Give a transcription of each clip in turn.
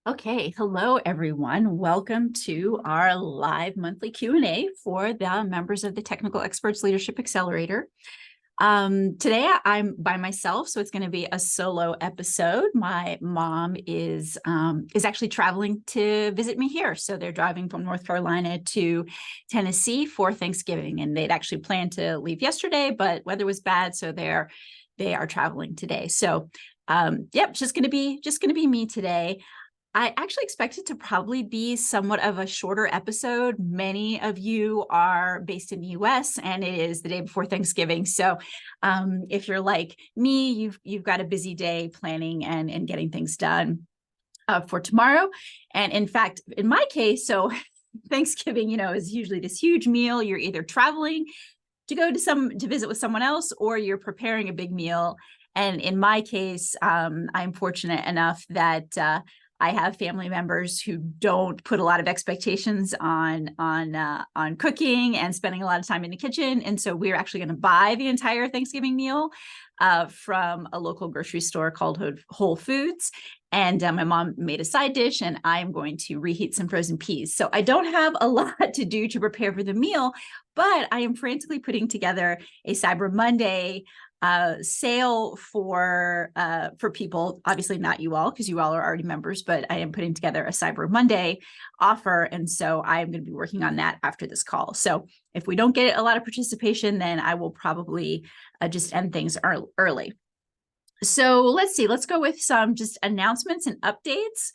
Okay, hello everyone. Welcome to our live monthly Q&A for the members of the Technical Experts Leadership Accelerator. Today I'm by myself, so it's going to be a solo episode. My mom is actually traveling to visit me here, so they're driving from North Carolina to Tennessee for Thanksgiving, and they'd actually planned to leave yesterday, but weather was bad, so they are traveling today. So, yep, just going to be me today. I actually expect it to probably be somewhat of a shorter episode. Many of you are based in the US and it is the day before Thanksgiving. So if you're like me, you've got a busy day planning and getting things done for tomorrow. And in fact, in my case, so Thanksgiving, is usually this huge meal. You're either traveling to go to visit with someone else, or you're preparing a big meal. And in my case, I'm fortunate enough that I have family members who don't put a lot of expectations on cooking and spending a lot of time in the kitchen. And so we're actually going to buy the entire Thanksgiving meal from a local grocery store called Whole Foods. And my mom made a side dish, and I'm going to reheat some frozen peas. So I don't have a lot to do to prepare for the meal, but I am frantically putting together a Cyber Monday sale for people, obviously not you all, because you all are already members, but I am putting together a Cyber Monday offer. And so I'm going to be working on that after this call. So if we don't get a lot of participation, then I will probably just end things early. So let's see, let's go with some just announcements and updates.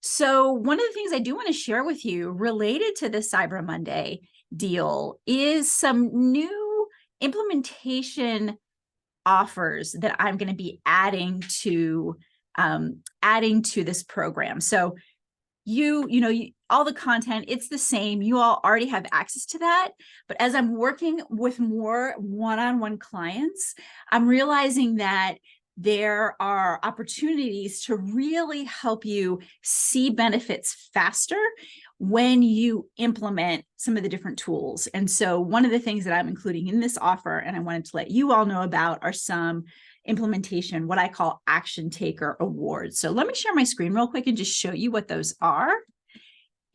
So one of the things I do want to share with you related to the Cyber Monday deal is some new implementation offers that I'm going to be adding to this program. So all the content, it's the same. You all already have access to that. But as I'm working with more one-on-one clients, I'm realizing that there are opportunities to really help you see benefits faster when you implement some of the different tools. And so one of the things that I'm including in this offer, and I wanted to let you all know about, are some implementation, what I call action taker awards. So let me share my screen real quick and just show you what those are.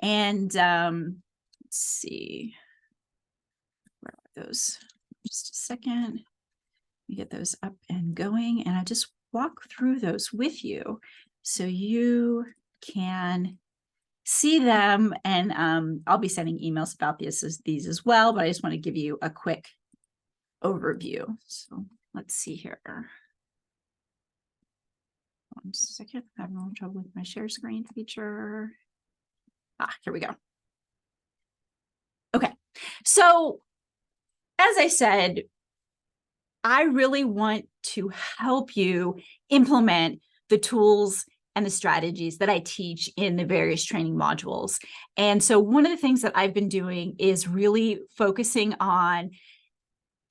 And let's see, where are those? Just a second. We get those up and going, and I just walk through those with you so you can see them. And I'll be sending emails about these as well, but I just want to give you a quick overview. So let's see here. One second, I'm having a little trouble with my share screen feature. Here we go. Okay, so as I said, I really want to help you implement the tools and the strategies that I teach in the various training modules. And so one of the things that I've been doing is really focusing on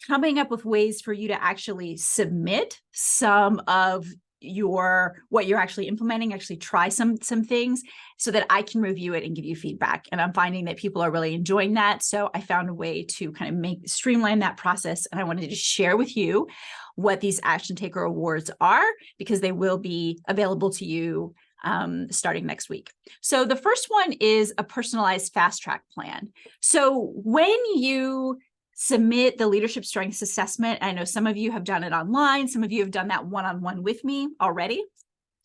coming up with ways for you to actually submit some of what you're actually implementing, actually try some things so that I can review it and give you feedback. And I'm finding that people are really enjoying that. So I found a way to kind of streamline that process. And I wanted to share with you what these Action Taker Awards are, because they will be available to you starting next week. So the first one is a personalized fast track plan. So when you submit the leadership strengths assessment, I know some of you have done it online, some of you have done that one-on-one with me already,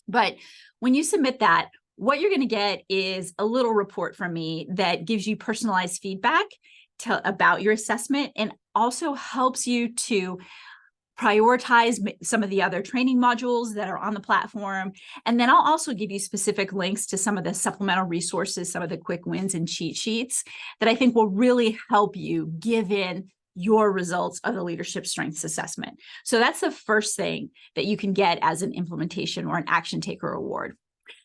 but when you submit that, what you're going to get is a little report from me that gives you personalized feedback about your assessment, and also helps you to prioritize some of the other training modules that are on the platform. And then I'll also give you specific links to some of the supplemental resources, some of the quick wins and cheat sheets that I think will really help you give in your results of the leadership strengths assessment. So that's the first thing that you can get as an implementation or an Action Taker Award.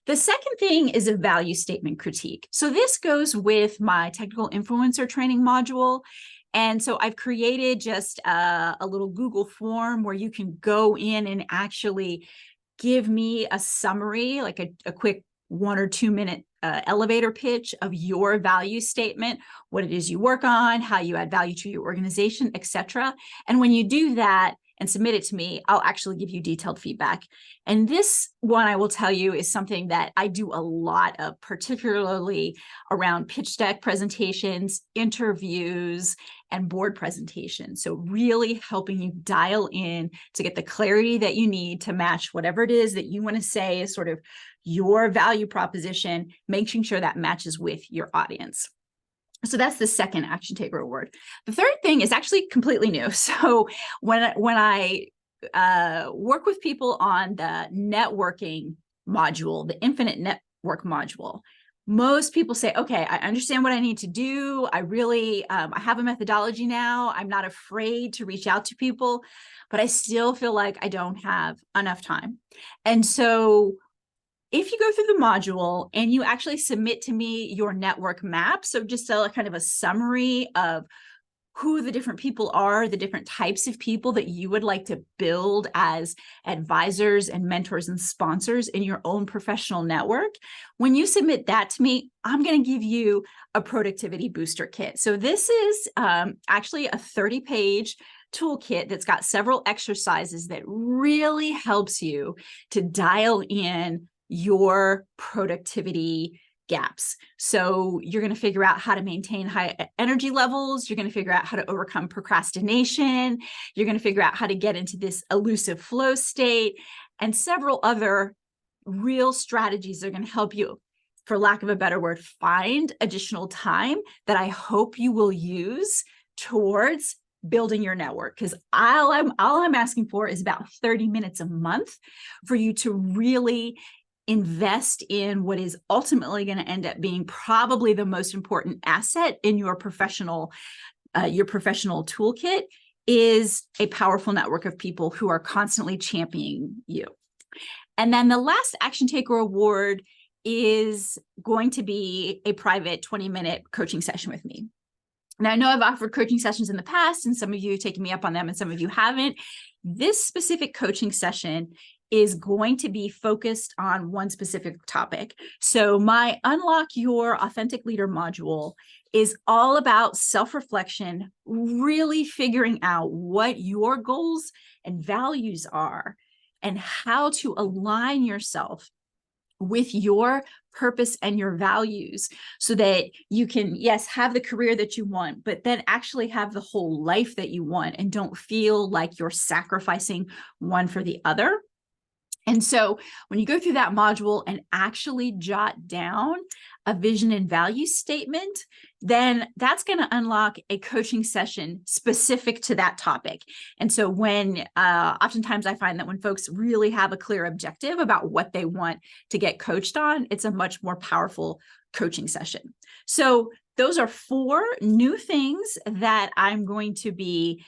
The second thing is a value statement critique. So this goes with my technical influencer training module. And so I've created just a little Google form where you can go in and actually give me a summary, like a quick 1 or 2 minute elevator pitch of your value statement, what it is you work on, how you add value to your organization, etc. And when you do that and submit it to me, I'll actually give you detailed feedback. And this one, I will tell you, is something that I do a lot of, particularly around pitch deck presentations, interviews, and board presentations. So really helping you dial in to get the clarity that you need to match whatever it is that you want to say is sort of your value proposition, making sure that matches with your audience. So that's the second Action Taker Award. The third thing is actually completely new. So when I work with people on the networking module, the Infinite Network module, most people say, okay, I understand what I need to do. I really, I have a methodology now. I'm not afraid to reach out to people, but I still feel like I don't have enough time. And so if you go through the module and you actually submit to me your network map, so just a kind of a summary of who the different people are, the different types of people that you would like to build as advisors and mentors and sponsors in your own professional network. When you submit that to me, I'm going to give you a productivity booster kit. So this is actually a 30-page toolkit that's got several exercises that really helps you to dial in your productivity gaps. So you're going to figure out how to maintain high energy levels. You're going to figure out how to overcome procrastination. You're going to figure out how to get into this elusive flow state, and several other real strategies that are going to help you, for lack of a better word, find additional time that I hope you will use towards building your network. Because all I'm asking for is about 30 minutes a month for you to really invest in what is ultimately going to end up being probably the most important asset in your professional toolkit, is a powerful network of people who are constantly championing you. And then the last Action Taker Award is going to be a private 20-minute coaching session with me. Now, I know I've offered coaching sessions in the past, and some of you have taken me up on them and some of you haven't. This specific coaching session is going to be focused on one specific topic. So my Unlock Your Authentic Leader module is all about self-reflection, really figuring out what your goals and values are and how to align yourself with your purpose and your values so that you can, yes, have the career that you want, but then actually have the whole life that you want and don't feel like you're sacrificing one for the other. And so when you go through that module and actually jot down a vision and value statement, then that's going to unlock a coaching session specific to that topic. And so when oftentimes I find that when folks really have a clear objective about what they want to get coached on, it's a much more powerful coaching session. So those are 4 new things that I'm going to be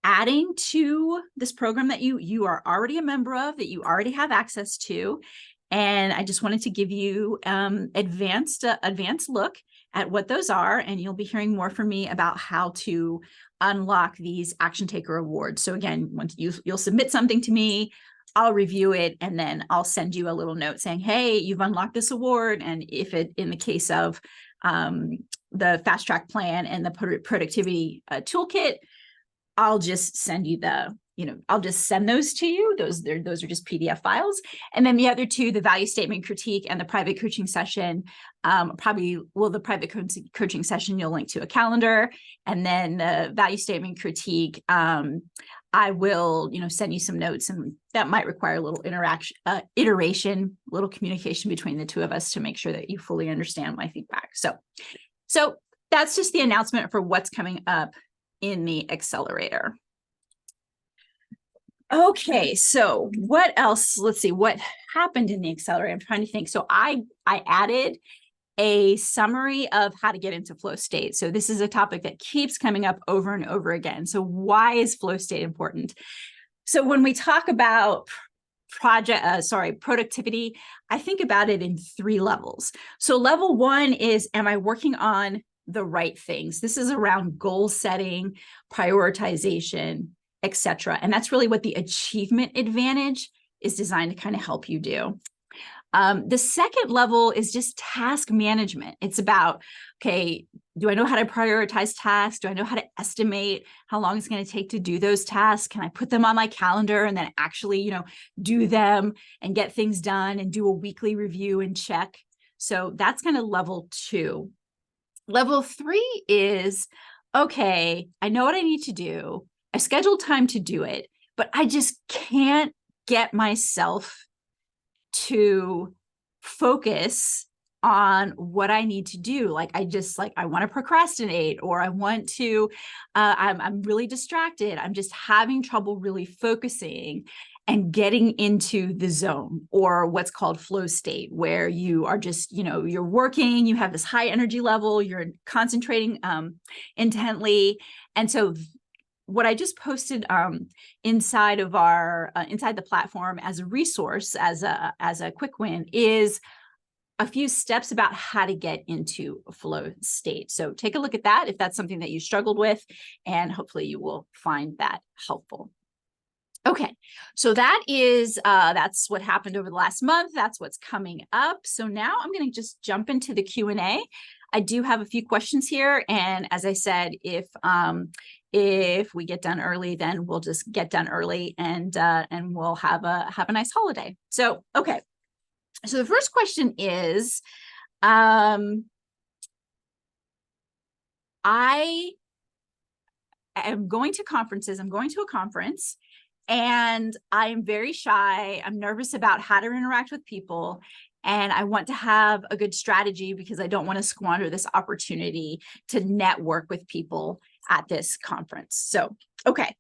adding to this program that you are already a member of, that you already have access to. And I just wanted to give you advanced look at what those are, and you'll be hearing more from me about how to unlock these Action Taker Awards. So again, once you'll submit something to me, I'll review it, and then I'll send you a little note saying, hey, you've unlocked this award. And if it, in the case of the fast track plan and the productivity toolkit, I'll just send you I'll just send those to you. Those are just PDF files. And then the other two, the value statement critique and the private coaching session, the private coaching session, you'll link to a calendar. And then the value statement critique, I will, send you some notes, and that might require a little iteration, a little communication between the two of us to make sure that you fully understand my feedback. So that's just the announcement for what's coming up in the accelerator. Okay, so what else? Let's see what happened in the accelerator. I'm trying to think. So I added a summary of how to get into flow state. So this is a topic that keeps coming up over and over again. So why is flow state important? So when we talk about productivity, I think about it in 3 levels. So level 1 is, am I working on the right things? This is around goal setting, prioritization, etc. And that's really what the achievement advantage is designed to kind of help you do. The second level is just task management. It's about, okay, do I know how to prioritize tasks? Do I know how to estimate how long it's going to take to do those tasks? Can I put them on my calendar and then actually, do them and get things done and do a weekly review and check? So that's kind of level 2. Level 3 is, okay, I know what I need to do. I scheduled time to do it, but I just can't get myself to focus on what I need to do. I want to procrastinate, or I want to, I'm really distracted. I'm just having trouble really focusing and getting into the zone, or what's called flow state, where you are just, you're working, you have this high energy level, you're concentrating intently. And so what I just posted inside of our inside the platform as a resource, as a quick win, is a few steps about how to get into a flow state. So take a look at that if that's something that you struggled with, and hopefully you will find that helpful. Okay, so that's what happened over the last month. That's what's coming up. So now I'm going to just jump into the Q&A. I do have a few questions here, and as I said, if we get done early, then we'll just get done early, and we'll have a nice holiday. So okay, so the first question is, I am going to conferences. I'm going to a conference, and I am very shy. I'm nervous about how to interact with people. And I want to have a good strategy because I don't want to squander this opportunity to network with people at this conference. So, okay.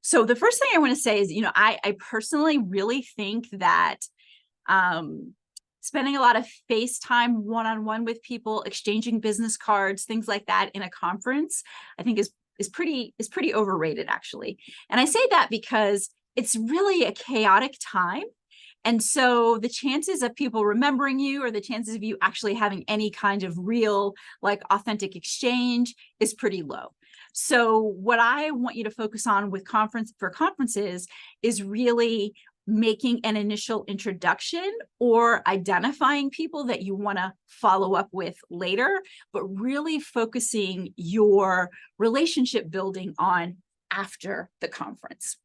So the first thing I want to say is, I personally really think that spending a lot of FaceTime one-on-one with people, exchanging business cards, things like that in a conference, I think is pretty overrated, actually. And I say that because it's really a chaotic time. And so the chances of people remembering you, or the chances of you actually having any kind of real, authentic exchange, is pretty low. So what I want you to focus on with conferences is really making an initial introduction, or identifying people that you want to follow up with later, but really focusing your relationship building on after the conference.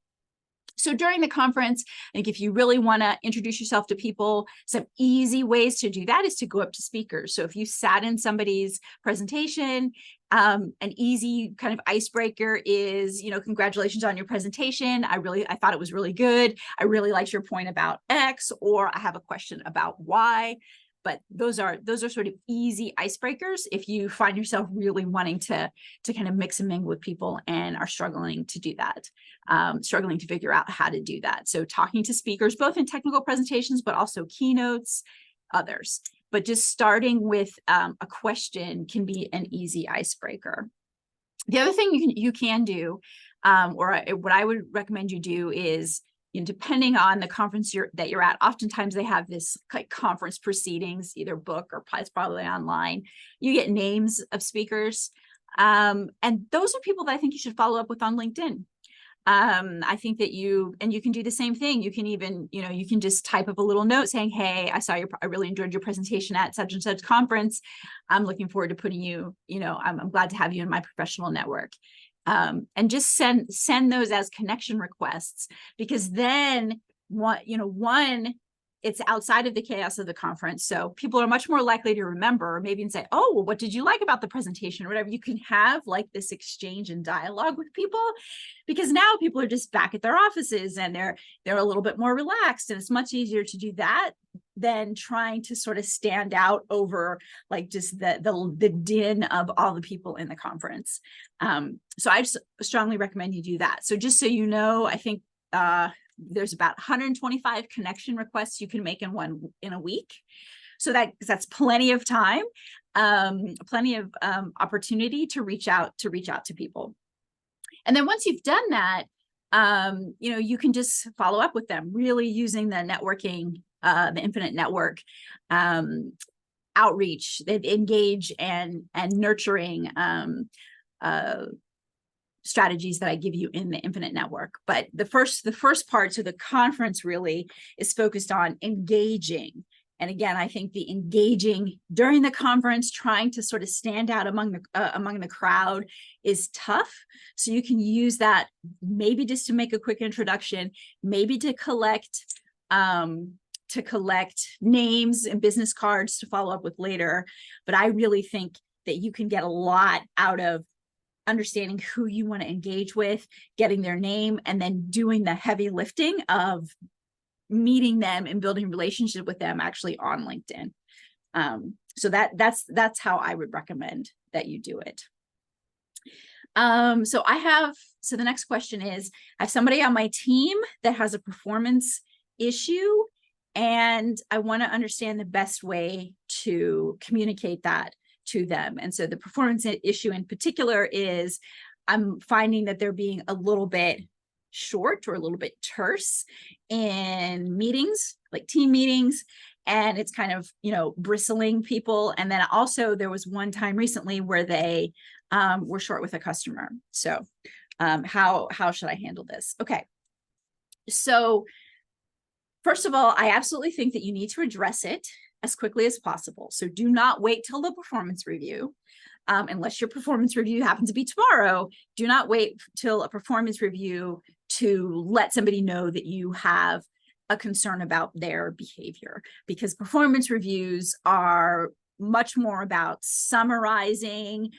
So during the conference, I think if you really want to introduce yourself to people, some easy ways to do that is to go up to speakers. So if you sat in somebody's presentation, an easy kind of icebreaker is, congratulations on your presentation. I thought it was really good. I really liked your point about X, or I have a question about Y. But those are sort of easy icebreakers if you find yourself really wanting to kind of mix and mingle with people and are struggling to do that, struggling to figure out how to do that. So talking to speakers, both in technical presentations, but also keynotes, others. But just starting with a question can be an easy icebreaker. The other thing you can do, or what I would recommend you do, is, depending on the conference that you're at, oftentimes they have this conference proceedings, either book or it's probably online. You get names of speakers. And those are people that I think you should follow up with on LinkedIn. I think that you can do the same thing. You can even, you can just type up a little note saying, hey, I really enjoyed your presentation at such and such conference. I'm looking forward to putting you, I'm glad to have you in my professional network. And just send those as connection requests, because then one, it's outside of the chaos of the conference. So people are much more likely to remember, maybe, and say, oh, well, what did you like about the presentation or whatever? You can have like this exchange and dialogue with people, because now people are just back at their offices and they're a little bit more relaxed. And it's much easier to do that than trying to sort of stand out over like just the din of all the people in the conference. So I just strongly recommend you do that. So just so you know, I think there's about 125 connection requests you can make in a week. So that's plenty of time, plenty of opportunity to reach out to people. And then once you've done that, you can just follow up with them, really using the networking, the Infinite Network outreach, that engage and nurturing strategies that I give you in the Infinite Network. But the first part, so the conference really is focused on engaging. And again, I think the engaging during the conference, trying to sort of stand out among the crowd, is tough. So you can use that maybe just to make a quick introduction, maybe to collect names and business cards to follow up with later. But I really think that you can get a lot out of understanding who you want to engage with, getting their name, and then doing the heavy lifting of meeting them and building relationship with them actually on LinkedIn. So that's how I would recommend that you do it. So the next question is, I have somebody on my team that has a performance issue, and I want to understand the best way to communicate that to them. And so the performance issue in particular is, I'm finding that they're being a little bit short or a little bit terse in meetings, like team meetings, and it's kind of, bristling people. And then also there was one time recently where they were short with a customer. So how should I handle this? Okay. So first of all, I absolutely think that you need to address it as quickly as possible. So do not wait till the performance review. Unless your performance review happens to be tomorrow, do not wait till a performance review to let somebody know that you have a concern about their behavior, because performance reviews are much more about summarizing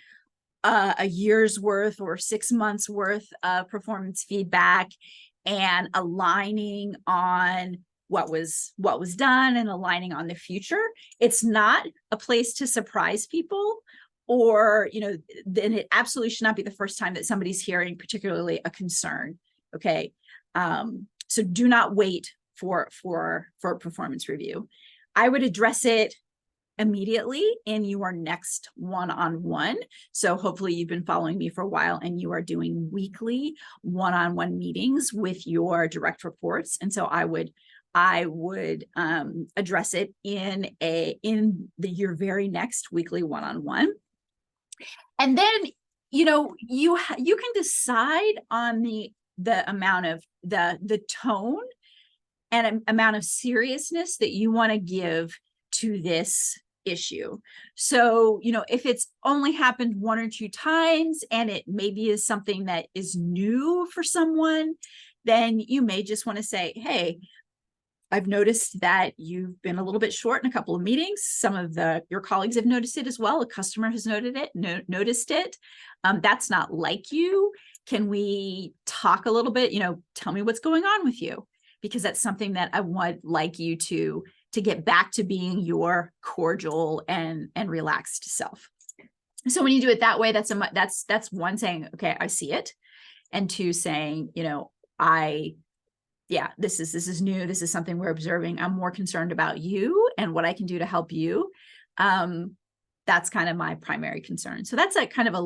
a year's worth or 6 months worth of performance feedback and aligning on what was done and aligning on the future. It's not a place to surprise people, or, then it absolutely should not be the first time that somebody's hearing particularly a concern. Okay. So do not wait for a performance review. I would address it immediately in your next one-on-one. So hopefully you've been following me for a while and you are doing weekly one-on-one meetings with your direct reports. And so I would address it in your very next weekly one-on-one. And then, you can decide on the amount of the tone and amount of seriousness that you want to give to this issue. So, if it's only happened 1 or 2 times and it maybe is something that is new for someone, then you may just want to say, hey, I've noticed that you've been a little bit short in a couple of meetings. Some of your colleagues have noticed it as well. A customer has noticed it. That's not like you. Can we talk a little bit? Tell me what's going on with you, because that's something that I would like you to get back to being your cordial and relaxed self. So when you do it that way, that's one, saying, okay, I see it, and 2, saying, this is new. This is something we're observing. I'm more concerned about you and what I can do to help you. That's kind of my primary concern. So that's a kind of a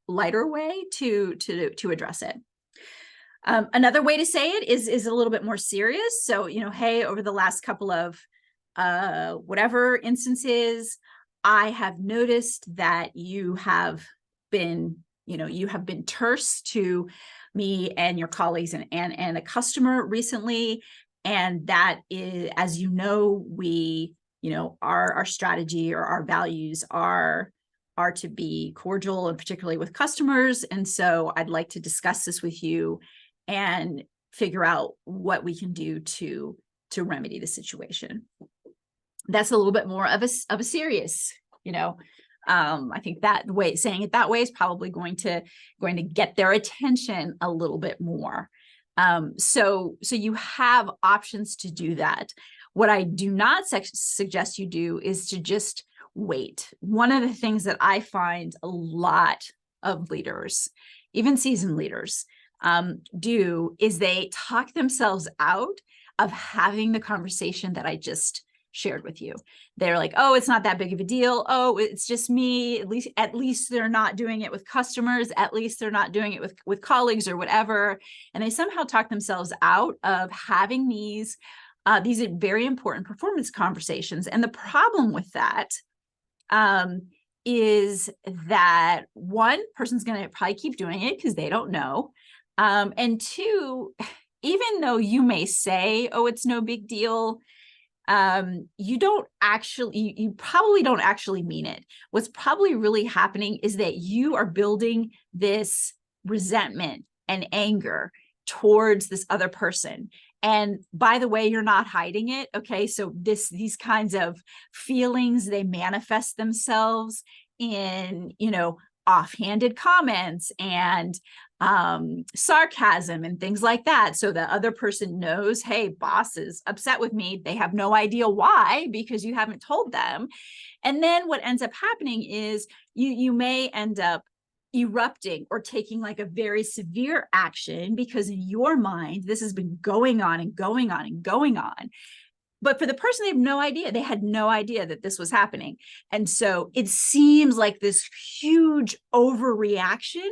lighter way to address it. Another way to say it is a little bit more serious. So, hey, over the last couple of whatever instances, I have noticed that you have been terse to me and your colleagues and a customer recently. And that is, as you know, we, our strategy or our values are to be cordial, and particularly with customers. And so I'd like to discuss this with you and figure out what we can do to remedy the situation. That's a little bit more of a serious, I think that way, saying it that way, is probably going to get their attention a little bit more. So you have options to do that. What I do not suggest you do is to just wait. One of the things that I find a lot of leaders, even seasoned leaders, do is they talk themselves out of having the conversation that I just shared with you. They're like, oh, it's not that big of a deal. Oh, it's just me. At least they're not doing it with customers. At least they're not doing it with colleagues or whatever. And they somehow talk themselves out of having these very important performance conversations. And the problem with that is that one person's going to probably keep doing it because they don't know. And two, even though you may say, oh, it's no big deal, you probably don't actually mean it. What's probably really happening is that you are building this resentment and anger towards this other person. And by the way, you're not hiding it. Okay. So these kinds of feelings, they manifest themselves in, offhanded comments and sarcasm and things like that. So the other person knows, hey, boss is upset with me. They have no idea why, because you haven't told them. And then what ends up happening is you may end up erupting or taking like a very severe action, because in your mind, this has been going on and going on and going on. But for the person, they have no idea. They had no idea that this was happening. And so it seems like this huge overreaction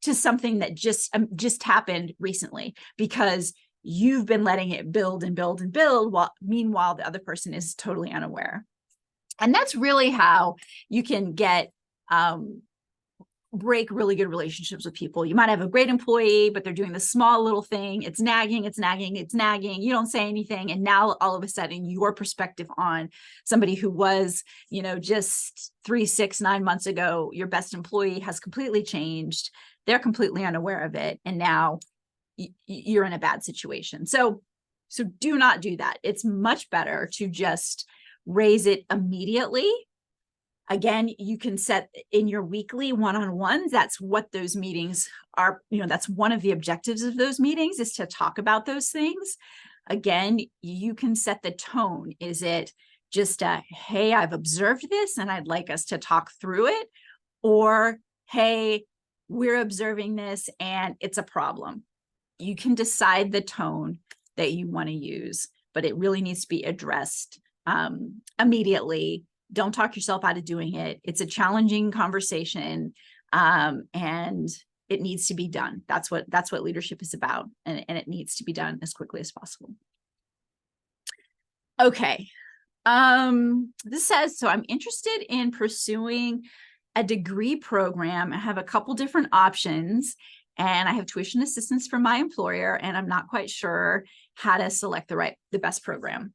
to something that just happened recently, because you've been letting it build and build and build, while meanwhile the other person is totally unaware. And that's really how you can break really good relationships with people. You might have a great employee, but they're doing this small little thing. It's nagging, it's nagging, it's nagging. You don't say anything. And now all of a sudden your perspective on somebody who was, just 3, 6, 9 months ago, your best employee, has completely changed. They're completely unaware of it. And now you're in a bad situation. So do not do that. It's much better to just raise it immediately. Again, you can set in your weekly one-on-ones. That's what those meetings are. That's one of the objectives of those meetings, is to talk about those things. Again, you can set the tone. Is it just hey, I've observed this and I'd like us to talk through it? Or, hey, we're observing this and it's a problem. You can decide the tone that you want to use, but it really needs to be addressed immediately. Don't talk yourself out of doing it. It's a challenging conversation, and it needs to be done. That's what leadership is about, and it needs to be done as quickly as possible. Okay. This says, so I'm interested in pursuing a degree program. I have a couple different options, and I have tuition assistance from my employer, and I'm not quite sure how to select the best program.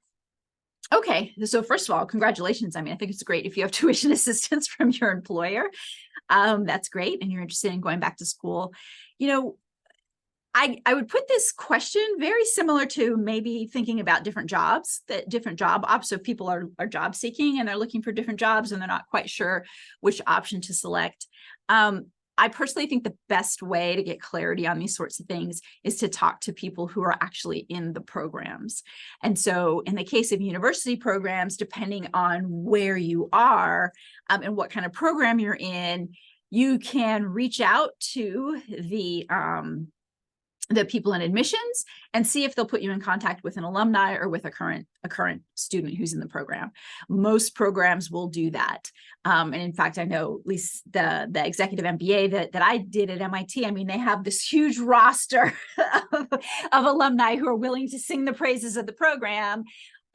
Okay, so first of all, congratulations. I mean, I think it's great if you have tuition assistance from your employer. That's great. And you're interested in going back to school. I would put this question very similar to maybe thinking about different job ops. So people are job seeking and they're looking for different jobs and they're not quite sure which option to select. I personally think the best way to get clarity on these sorts of things is to talk to people who are actually in the programs. And so in the case of university programs, depending on where you are and what kind of program you're in, you can reach out to the people in admissions and see if they'll put you in contact with an alumni or with a current student who's in the program. Most programs will do that. And in fact, I know at least the executive MBA that I did at MIT, I mean, they have this huge roster of alumni who are willing to sing the praises of the program,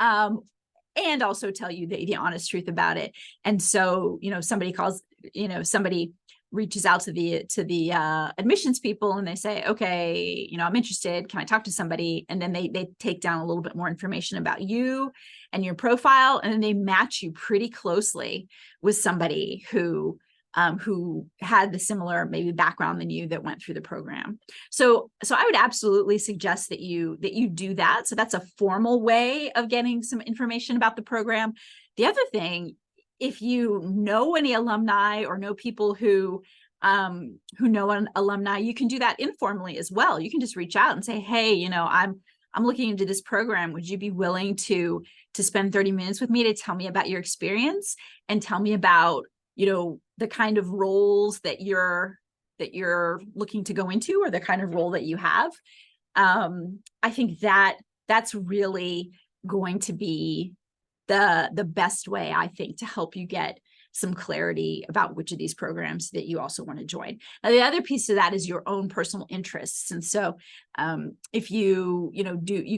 and also tell you the honest truth about it. And so, somebody reaches out to the admissions people and they say, okay, I'm interested. Can I talk to somebody? And then they take down a little bit more information about you and your profile, and then they match you pretty closely with somebody who had the similar maybe background than you that went through the program. So I would absolutely suggest that you do that. So that's a formal way of getting some information about the program. The other thing, if you know any alumni or know people who know an alumni, you can do that informally as well. You can just reach out and say, hey, I'm looking into this program. Would you be willing to spend 30 minutes with me to tell me about your experience and tell me about, the kind of roles that you're looking to go into, or the kind of role that you have? I think that's really going to be the best way, I think, to help you get some clarity about which of these programs that you also want to join. Now, the other piece of that is your own personal interests. And so if you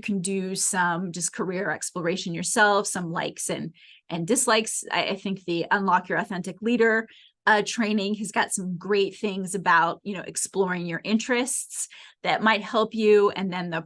can do some just career exploration yourself, some likes and dislikes. I think the Unlock Your Authentic Leader training has got some great things about, exploring your interests that might help you. And then the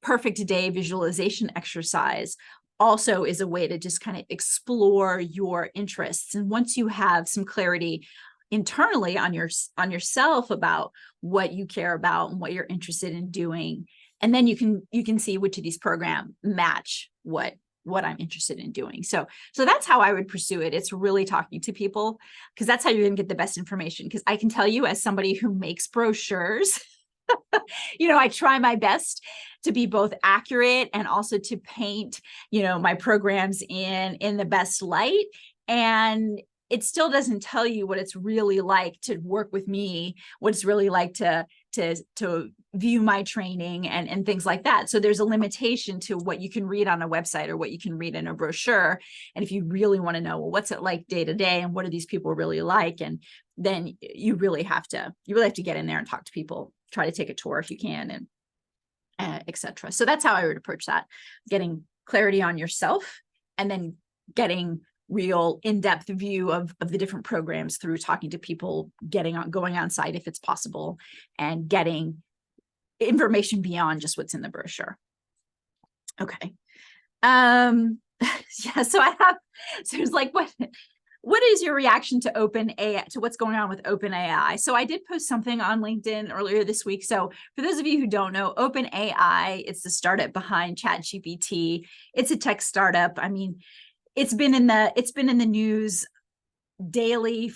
perfect day visualization exercise also is a way to just kind of explore your interests. And once you have some clarity internally on yourself about what you care about and what you're interested in doing, and then you can see which of these programs match what I'm interested in doing. So that's how I would pursue it. It's really talking to people, because that's how you're going to get the best information. Because I can tell you, as somebody who makes brochures, I try my best to be both accurate and also to paint, my programs in the best light. And it still doesn't tell you what it's really like to work with me, what it's really like to view my training and things like that. So there's a limitation to what you can read on a website or what you can read in a brochure. And if you really want to know, well, what's it like day to day and what do these people really like? And then you really have to get in there and talk to people, try to take a tour if you can, and etc. So that's how I would approach that, getting clarity on yourself and then getting real in-depth view of the different programs through talking to people, going on site if it's possible, and getting information beyond just what's in the brochure. Okay. Yeah, so it's like, what is your reaction to OpenAI, to what's going on with OpenAI? So I did post something on LinkedIn earlier this week. So for those of you who don't know, OpenAI, it's the startup behind ChatGPT. It's a tech startup. I mean, it's been in the news daily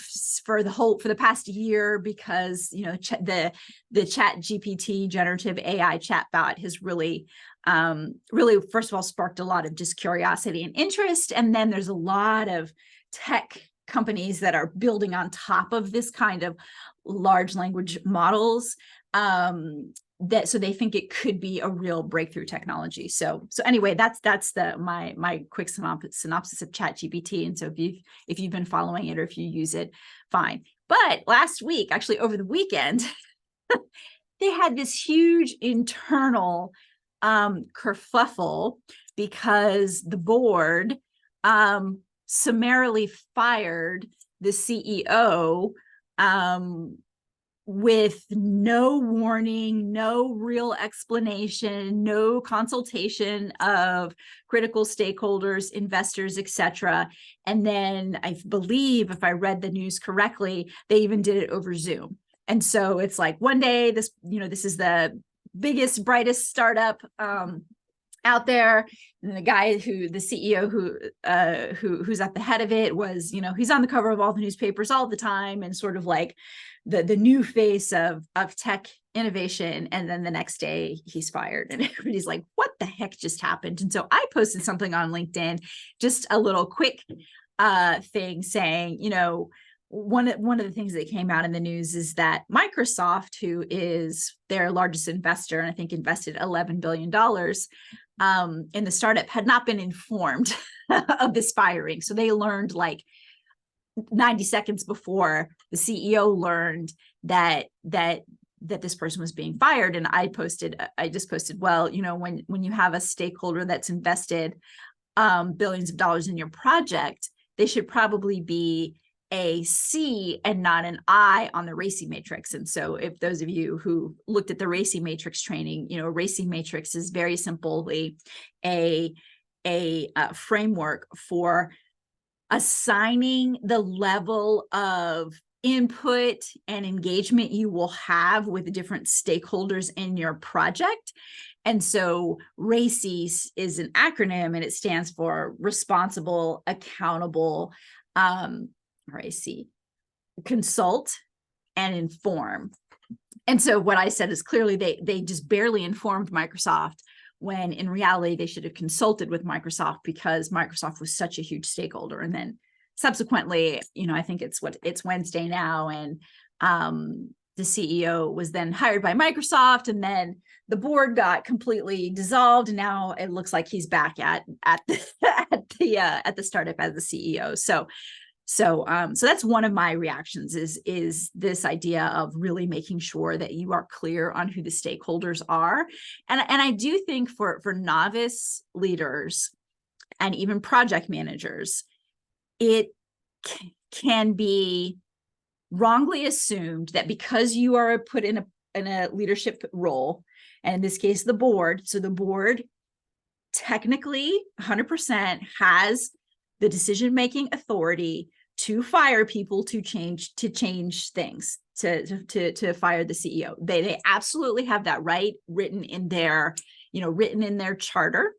for the past year, because the ChatGPT generative AI chatbot has really first of all sparked a lot of just curiosity and interest, and then there's a lot of tech companies that are building on top of this kind of large language models, so they think it could be a real breakthrough technology. So anyway, that's my quick synopsis of ChatGPT. And so if you've been following it or if you use it, fine. But last week, actually over the weekend, they had this huge internal kerfuffle because the board summarily fired the CEO with no warning, no real explanation, no consultation of critical stakeholders, investors, etc. And then I believe, if I read the news correctly, they even did it over Zoom. And so it's like one day this is the biggest, brightest startup out there, and the guy the CEO who's at the head of it was, he's on the cover of all the newspapers all the time and sort of like the new face of tech innovation. And then the next day he's fired, and everybody's like, what the heck just happened? And so I posted something on LinkedIn, just a little quick thing saying, one of the things that came out in the news is that Microsoft, who is their largest investor, and I think invested $11 billion in the startup, had not been informed of this firing. So they learned like 90 seconds before the CEO learned that this person was being fired. And I just posted, well, when you have a stakeholder that's invested billions of dollars in your project, they should probably be a C and not an I on the RACI matrix. And so if those of you who looked at the RACI matrix training, RACI matrix is very simply a framework for assigning the level of input and engagement you will have with different stakeholders in your project. And so RACI is an acronym, and it stands for responsible, accountable, RACI, consult, and inform. And so what I said is clearly they just barely informed Microsoft, when in reality they should have consulted with Microsoft, because Microsoft was such a huge stakeholder. And then subsequently, I think it's Wednesday now, and the CEO was then hired by Microsoft, and then the board got completely dissolved, and now it looks like he's back at the startup as the CEO. So that's one of my reactions is this idea of really making sure that you are clear on who the stakeholders are. And I do think for novice leaders and even project managers, it can be wrongly assumed that because you are put in a leadership role, and in this case, the board, so the board technically 100% has the decision-making authority to fire people, to change things, to fire the CEO. They absolutely have that right written in their charter.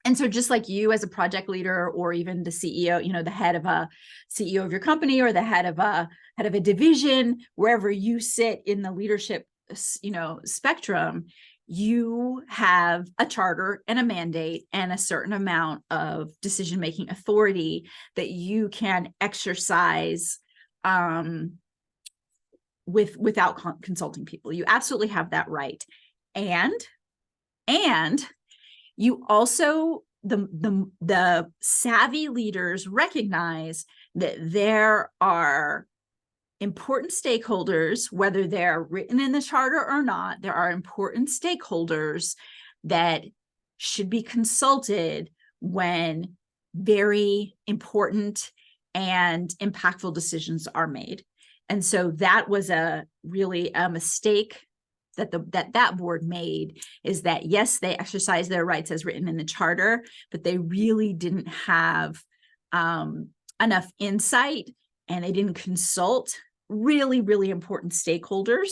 And so just like you as a project leader, or even the CEO, the head of a CEO of your company, or the head of a division, wherever you sit in the leadership, spectrum, you have a charter and a mandate and a certain amount of decision-making authority that you can exercise without consulting people. You absolutely have that right. And you also, the savvy leaders recognize that there are important stakeholders, whether they're written in the charter or not. There are important stakeholders that should be consulted when very important and impactful decisions are made. And so that was really a mistake that board made, is that, yes, they exercised their rights as written in the charter, but they really didn't have enough insight, and they didn't consult really, really important stakeholders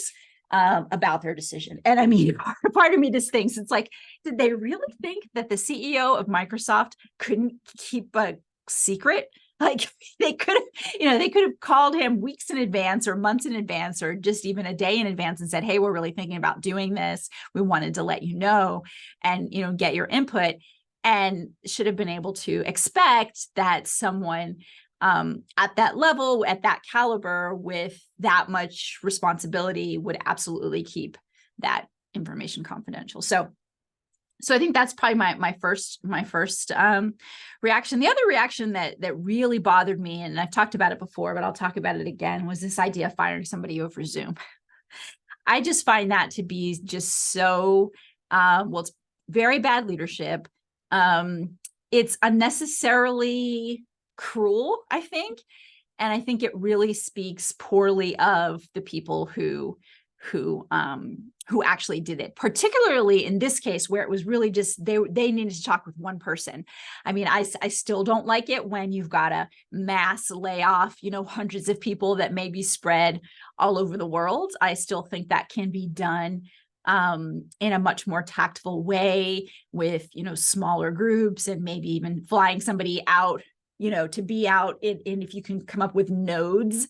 about their decision. And I mean, part of me just thinks, it's like, did they really think that the CEO of Microsoft couldn't keep a secret? Like, they could have called him weeks in advance, or months in advance, or just even a day in advance, and said, hey, we're really thinking about doing this. We wanted to let you know and, get your input, and should have been able to expect that someone at that level, at that caliber, with that much responsibility would absolutely keep that information confidential. So I think that's probably my first reaction. The other reaction that really bothered me, and I've talked about it before, but I'll talk about it again, was this idea of firing somebody over Zoom. I just find that to be just so, it's very bad leadership. It's unnecessarily cruel, I think. And I think it really speaks poorly of the people who actually did it, particularly in this case, where it was really just they needed to talk with one person. I mean, I still don't like it when you've got a mass layoff, hundreds of people that may be spread all over the world. I still think that can be done in a much more tactful way, with smaller groups, and maybe even flying somebody out, to be out in if you can come up with nodes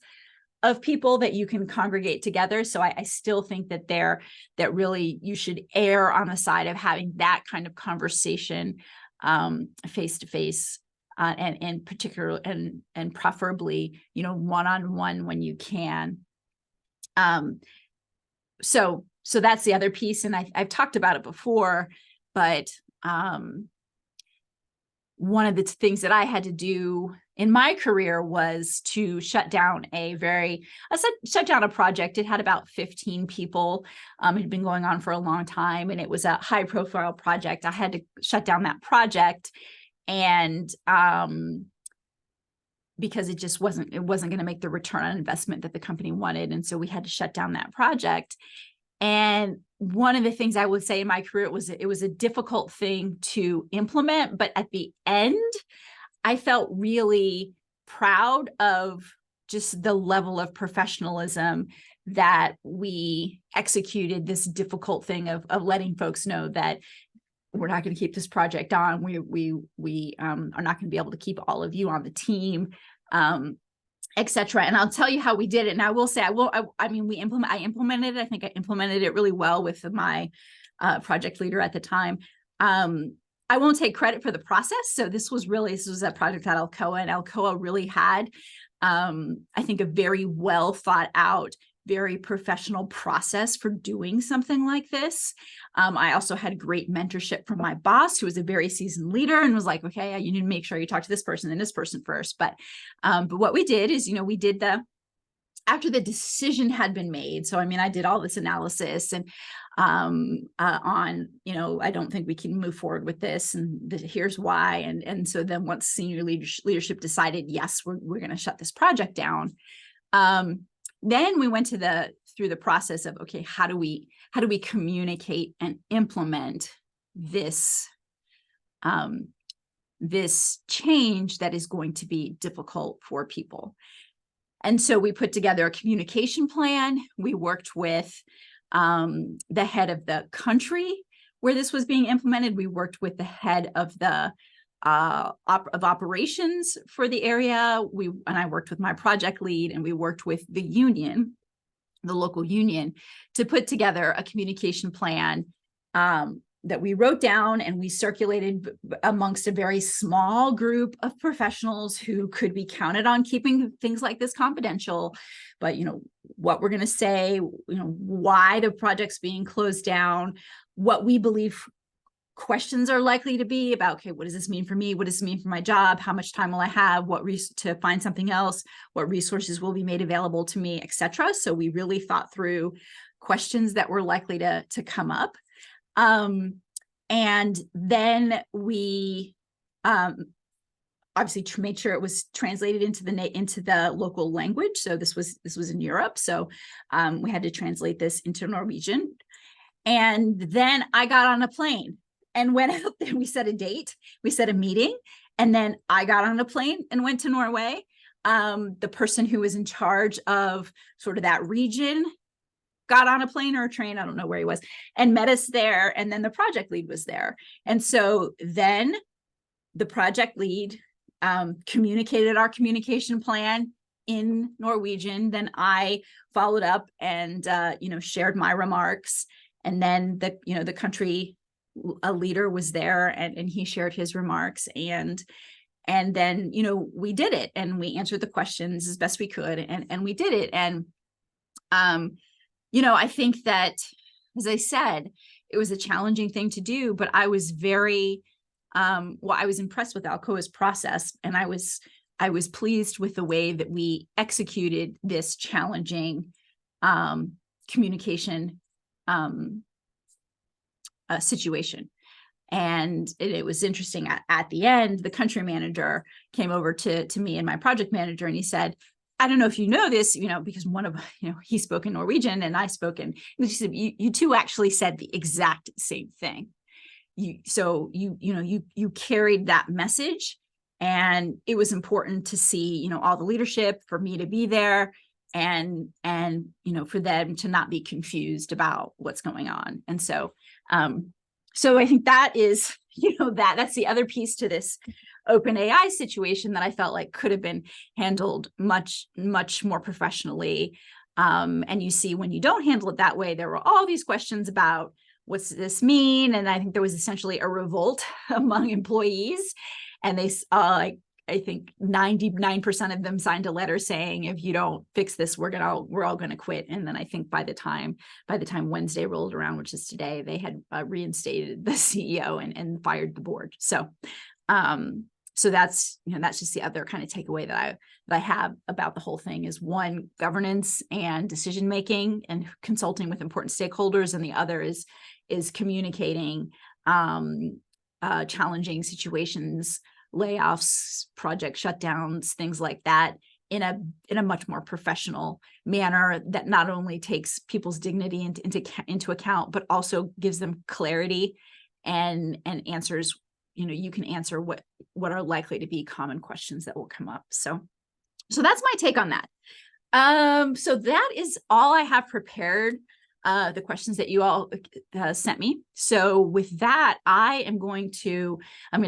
of people that you can congregate together. So I still think that really you should err on the side of having that kind of conversation face to face, and particular and preferably one-on-one when you can. So that's the other piece, and I've talked about it before, but one of the things that I had to do in my career was to shut down a project. It had about 15 people. It had been going on for a long time, and it was a high profile project. I had to shut down that project. And because it wasn't going to make the return on investment that the company wanted. And so we had to shut down that project. And one of the things I would say in my career, it was a difficult thing to implement, but at the end, I felt really proud of just the level of professionalism that we executed this difficult thing of letting folks know that we're not going to keep this project on. We are not going to be able to keep all of you on the team, et cetera. And I'll tell you how we did it. And I will say, I implemented it. I think I implemented it really well with my project leader at the time. I won't take credit for the process. So this was a project at Alcoa, and Alcoa really had, I think, a very well thought out, very professional process for doing something like this. I also had great mentorship from my boss, who was a very seasoned leader and was like, okay, you need to make sure you talk to this person and this person first. But what we did is, we did after the decision had been made. So, I did all this analysis and on, I don't think we can move forward with this, and here's why. And so then once senior leadership decided, yes, we're going to shut this project down. Then we went through the process of, okay, how do we communicate and implement this change that is going to be difficult for people? And so we put together a communication plan. We worked with the head of the country where this was being implemented. We worked with the head of the operations for the area. And I worked with my project lead, and we worked with the union, the local union, to put together a communication plan that we wrote down and we circulated amongst a very small group of professionals who could be counted on keeping things like this confidential. But, what we're going to say, why the project's being closed down, what we believe questions are likely to be about, okay, what does this mean for me? What does this mean for my job? How much time will I have? To find something else? What resources will be made available to me, et cetera. So we really thought through questions that were likely to come up. And then we obviously made sure it was translated into the local language. So this was in Europe. So we had to translate this into Norwegian. And then I got on a plane and went out there. We set a date, we set a meeting, and then I got on a plane and went to Norway. The person who was in charge of sort of that region got on a plane or a train, I don't know where he was, and met us there. And then the project lead was there. And so then the project lead communicated our communication plan in Norwegian. Then I followed up and, shared my remarks. And then the country leader was there, and he shared his remarks. And then, we did it, and we answered the questions as best we could, and we did it. And, I think that, as I said, it was a challenging thing to do, but I was I was impressed with Alcoa's process, and I was pleased with the way that we executed this challenging communication situation. And it was interesting. At the end, the country manager came over to me and my project manager, and he said, I don't know if you know this, because one of, he spoke in Norwegian and I spoke in, and he said, you two actually said the exact same thing. You carried that message, and it was important to see, all the leadership, for me to be there, and for them to not be confused about what's going on. And so I think that is, that's the other piece to this OpenAI situation that I felt like could have been handled much, much more professionally. And you see, when you don't handle it that way, there were all these questions about, what's this mean? And I think there was essentially a revolt among employees. And they, I think 99% of them signed a letter saying, if you don't fix this, we're all going to quit. And then I think by the time Wednesday rolled around, which is today, they had reinstated the CEO and fired the board. So that's just the other kind of takeaway that I have about the whole thing is, one, governance and decision making and consulting with important stakeholders, and the other is communicating challenging situations layoffs, project shutdowns, things like that in a much more professional manner that not only takes people's dignity into account, but also gives them clarity and answers. You can answer what are likely to be common questions that will come up. So that's my take on that. So that is all I have prepared, the questions that you all sent me. So with that, I'm going to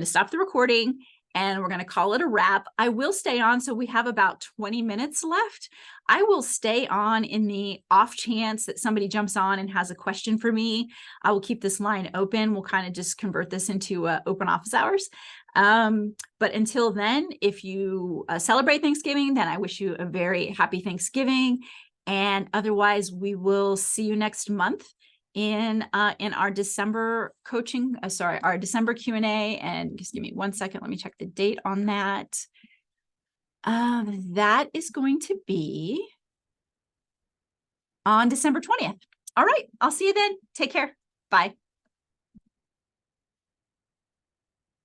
stop the recording and we're going to call it a wrap. I will stay on. So we have about 20 minutes left. I will stay on in the off chance that somebody jumps on and has a question for me. I will keep this line open. We'll kind of just convert this into open office hours. But until then, if you celebrate Thanksgiving, then I wish you a very happy Thanksgiving. And otherwise, we will see you next month in our December coaching, our December Q&A. And just give me 1 second. Let me check the date on that. That is going to be on December 20th. All right. I'll see you then. Take care. Bye.